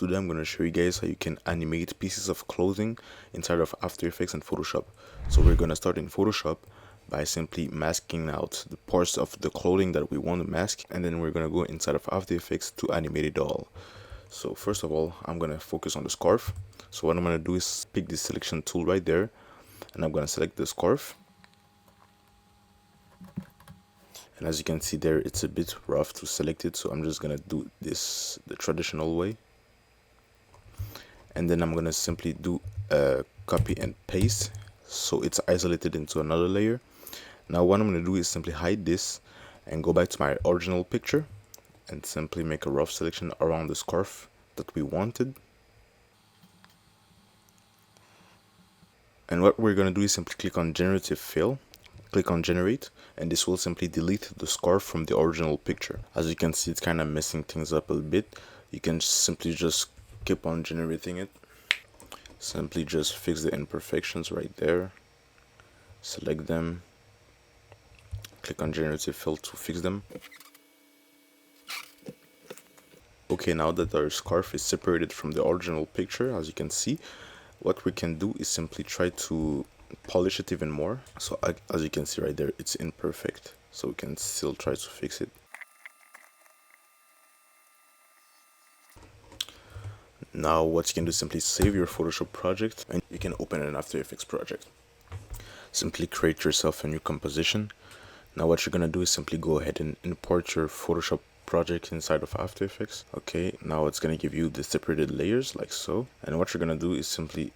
today I'm going to show you guys how you can animate pieces of clothing inside of After Effects and Photoshop. So we're going to start in Photoshop by simply masking out the parts of the clothing that we want to mask, and then we're going to go inside of After Effects to animate it all. So first of all, I'm going to focus on the scarf. So what I'm going to do is pick the selection tool right there, and I'm going to select the scarf. And as you can see there, it's a bit rough to select it, so I'm just going to do this the traditional way. And then I'm going to simply do a copy and paste so it's isolated into another layer. Now what I'm going to do is simply hide this and go back to my original picture and simply make a rough selection around the scarf that we wanted. And what we're going to do is simply click on generative fill, click on generate, and this will simply delete the scarf from the original picture. As you can see, it's kind of messing things up a bit. You can simply just keep on generating it. Simply just fix the imperfections right there, select them, click on generative fill to fix them. Okay, now that our scarf is separated from the original picture, as you can see, what we can do is simply try to polish it even more. So as you can see right there, it's imperfect, so we can still try to fix it. Now what you can do is simply save your Photoshop project and you can open an After Effects project. Simply create yourself a new composition. Now what you're gonna do is simply go ahead and import your Photoshop project inside of After Effects. Okay, now it's gonna give you the separated layers like so. And what you're gonna do is simply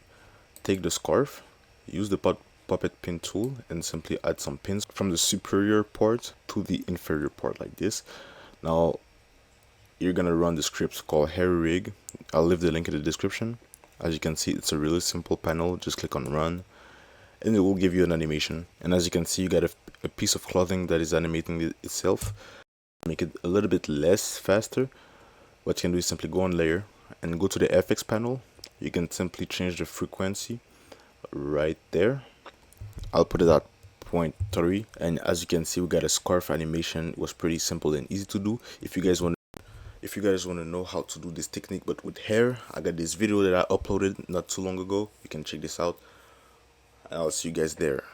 take the scarf, use the puppet pin tool, and simply add some pins from the superior part to the inferior part like this. Now you're gonna run the script called hair rig. I'll leave the link in the description. As you can see, it's a really simple panel. Just click on run and it will give you an animation. And as you can see, you got a piece of clothing that is animating itself. Make it a little bit less faster. What you can do is simply go on layer and go to the FX panel. You can simply change the frequency right there. I'll put it at 0.3, and as you can see, we got a scarf animation. It was pretty simple and easy to do. If you guys want to know how to do this technique but with hair, I got this video that I uploaded not too long ago. You can check this out, and I'll see you guys there.